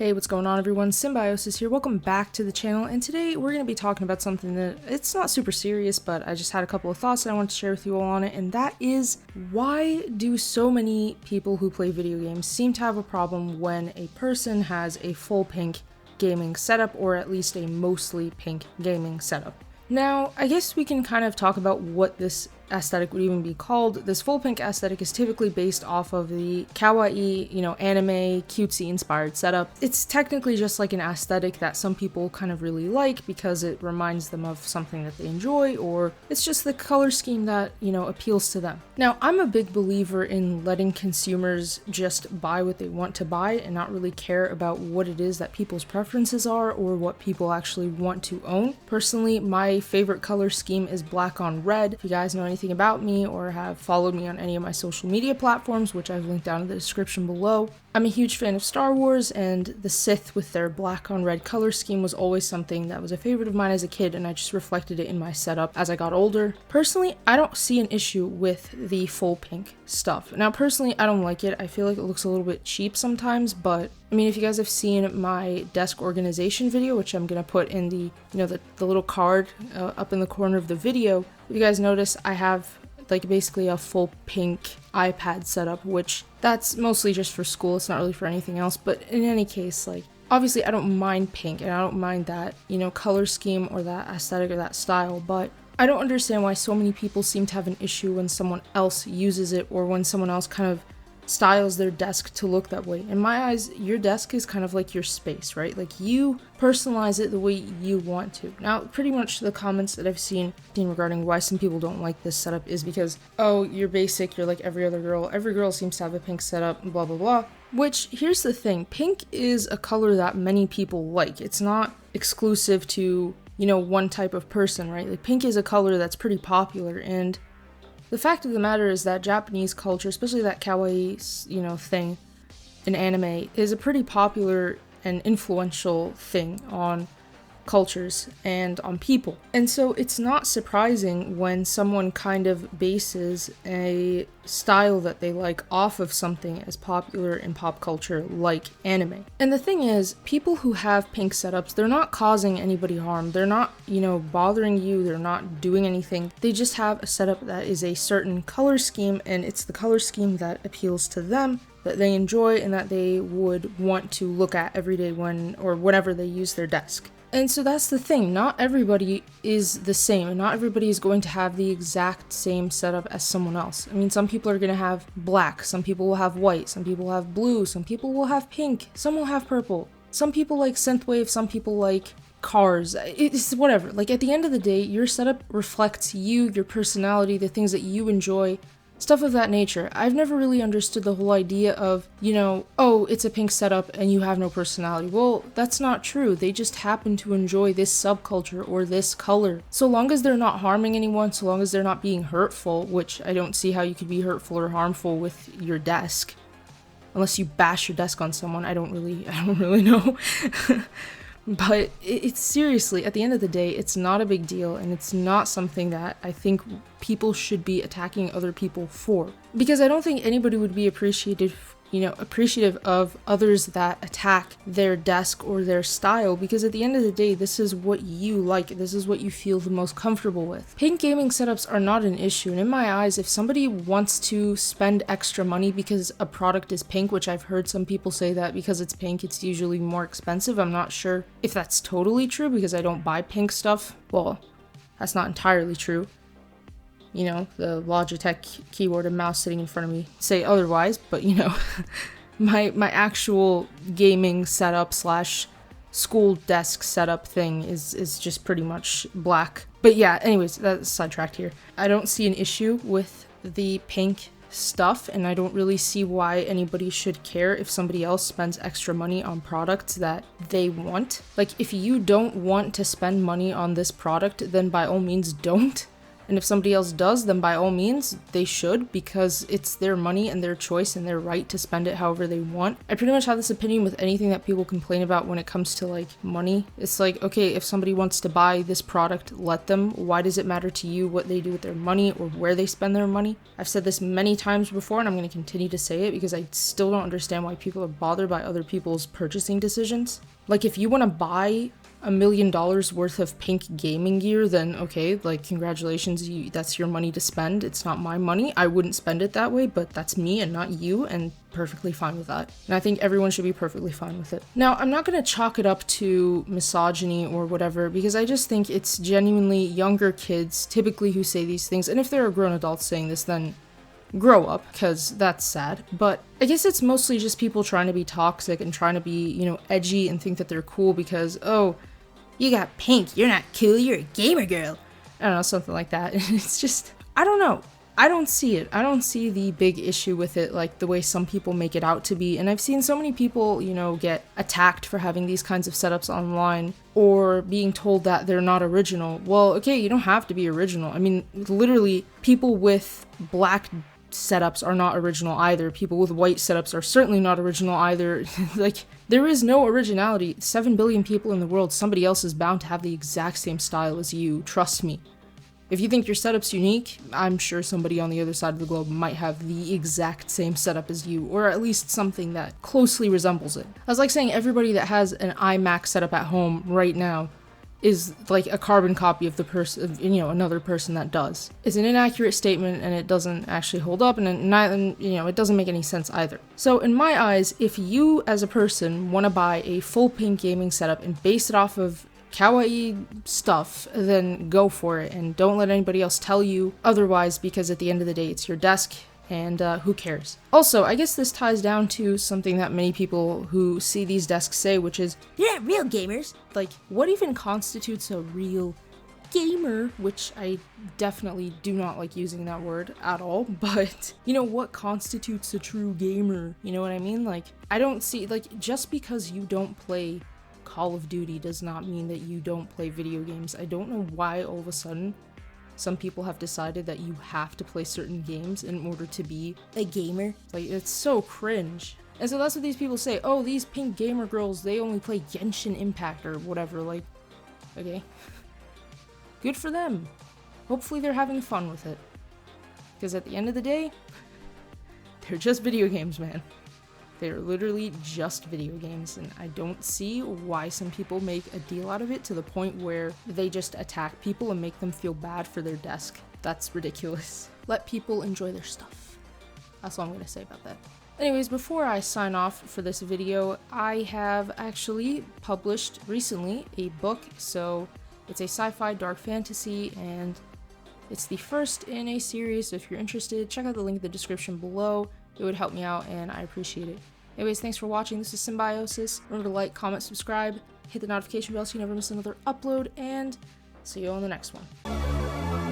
Hey, what's going on everyone? Symbiosis here. Welcome back to the channel, and today we're going to be talking about something that it's not super serious, but I just had a couple of thoughts that I want to share with you all on it, and that is, why do so many people who play video games seem to have a problem when a person has a full pink gaming setup, or at least a mostly pink gaming setup? Now, I guess we can kind of talk about what this aesthetic would even be called. This full pink aesthetic is typically based off of the kawaii, anime, cutesy inspired setup. It's technically just like an aesthetic that some people kind of really like because it reminds them of something that they enjoy, or it's just the color scheme that, appeals to them. Now, I'm a big believer in letting consumers just buy what they want to buy and not really care about what it is that people's preferences are or what people actually want to own. Personally, my favorite color scheme is black on red. If you guys know anything about me or have followed me on any of my social media platforms, which I've linked down in the description below, I'm a huge fan of Star Wars, and the Sith with their black on red color scheme was always something that was a favorite of mine as a kid, and I just reflected it in my setup as I got older. Personally, I don't see an issue with the full pink stuff. Now, personally, I don't like it. I feel like it looks a little bit cheap sometimes, but I mean, if you guys have seen my desk organization video, which I'm gonna put in the, the little card up in the corner of the video, if you guys notice, I have like basically a full pink iPad setup, which that's mostly just for school. It's not really for anything else. But in any case, like, obviously I don't mind pink and I don't mind that, color scheme or that aesthetic or that style, but I don't understand why so many people seem to have an issue when someone else uses it or when someone else kind of styles their desk to look that way. In my eyes, your desk is kind of like your space, right? Like, you personalize it the way you want to. Now, pretty much the comments that I've seen regarding why some people don't like this setup is because, oh, you're basic, you're like every other girl. Every girl seems to have a pink setup, blah, blah, blah. Which, here's the thing, pink is a color that many people like. It's not exclusive to, one type of person, right? Like, pink is a color that's pretty popular, and the fact of the matter is that Japanese culture, especially that kawaii, thing in anime, is a pretty popular and influential thing on cultures and on people. And so it's not surprising when someone kind of bases a style that they like off of something as popular in pop culture like anime. And the thing is, people who have pink setups, they're not causing anybody harm. They're not, bothering you. They're not doing anything. They just have a setup that is a certain color scheme, and it's the color scheme that appeals to them, that they enjoy, and that they would want to look at every day whenever they use their desk. And so that's the thing, not everybody is the same, and not everybody is going to have the exact same setup as someone else. I mean, some people are going to have black, some people will have white, some people will have blue, some people will have pink, some will have purple. Some people like synthwave, some people like cars. It's whatever. Like, at the end of the day, your setup reflects you, your personality, the things that you enjoy, stuff of that nature. I've never really understood the whole idea of, oh, it's a pink setup and you have no personality. Well, that's not true. They just happen to enjoy this subculture or this color. So long as they're not harming anyone, so long as they're not being hurtful, which I don't see how you could be hurtful or harmful with your desk. Unless you bash your desk on someone, I don't really know. But it's seriously, at the end of the day, it's not a big deal, and it's not something that I think people should be attacking other people for. Because I don't think anybody would be appreciative of others that attack their desk or their style, because at the end of the day, this is what you like, this is what you feel the most comfortable with. Pink gaming setups are not an issue, and in my eyes, if somebody wants to spend extra money because a product is pink, which I've heard some people say that because it's pink, it's usually more expensive. I'm not sure if that's totally true because I don't buy pink stuff. Well, that's not entirely true. The Logitech keyboard and mouse sitting in front of me say otherwise, but my actual gaming setup / school desk setup thing is just pretty much black. But yeah, anyways, that's sidetracked here. I don't see an issue with the pink stuff, and I don't really see why anybody should care if somebody else spends extra money on products that they want. Like, if you don't want to spend money on this product, then by all means don't. And if somebody else does, then by all means, they should, because it's their money and their choice and their right to spend it however they want. I pretty much have this opinion with anything that people complain about when it comes to like money. It's like, okay, if somebody wants to buy this product, let them. Why does it matter to you what they do with their money or where they spend their money? I've said this many times before, and I'm going to continue to say it because I still don't understand why people are bothered by other people's purchasing decisions. Like, if you want to buy $1 million worth of pink gaming gear, then okay, like, congratulations, that's your money to spend. It's not my money. I wouldn't spend it that way, but that's me and not you, and perfectly fine with that. And I think everyone should be perfectly fine with it. Now, I'm not going to chalk it up to misogyny or whatever, because I just think it's genuinely younger kids typically who say these things, and if there are grown adults saying this, then grow up, because that's sad. But I guess it's mostly just people trying to be toxic and trying to be, you know, edgy and think that they're cool because, oh, you got pink, you're not cool, you're a gamer girl. I don't know, something like that. It's just, I don't know. I don't see it. I don't see the big issue with it like the way some people make it out to be. And I've seen so many people, you know, get attacked for having these kinds of setups online or being told that they're not original. Well, okay, you don't have to be original. I mean, literally, people with black setups are not original either. People with white setups are certainly not original either. Like, there is no originality. 7 billion people in the world, somebody else is bound to have the exact same style as you. Trust me. If you think your setup's unique, I'm sure somebody on the other side of the globe might have the exact same setup as you, or at least something that closely resembles it. That's like saying everybody that has an iMac setup at home right now is like a carbon copy of the person, you know, another person that does. It's an inaccurate statement and it doesn't actually hold up, and it doesn't make any sense either. So in my eyes, if you as a person want to buy a full pink gaming setup and base it off of Kawaii stuff, then go for it, and don't let anybody else tell you otherwise, because at the end of the day, it's your desk, and who cares? Also, I guess this ties down to something that many people who see these desks say, which is, you're not real gamers. Like, what even constitutes a real gamer? Which I definitely do not like using that word at all, but, you know, what constitutes a true gamer? You know what I mean? Like, I don't see, like, just because you don't play Call of Duty does not mean that you don't play video games. I don't know why all of a sudden some people have decided that you have to play certain games in order to be a gamer. Like, it's so cringe. And so that's what these people say. Oh, these pink gamer girls, they only play Genshin Impact or whatever. Like, okay. Good for them. Hopefully they're having fun with it. Because at the end of the day, they're just video games, man. They're literally just video games, and I don't see why some people make a deal out of it to the point where they just attack people and make them feel bad for their desk. That's ridiculous. Let people enjoy their stuff. That's all I'm gonna say about that. Anyways, before I sign off for this video, I have actually published recently a book. So it's a sci-fi dark fantasy, and it's the first in a series. So if you're interested, check out the link in the description below. It would help me out, and I appreciate it. Anyways, thanks for watching. This is Symbiosis. Remember to like, comment, subscribe, hit the notification bell so you never miss another upload, and see you on the next one.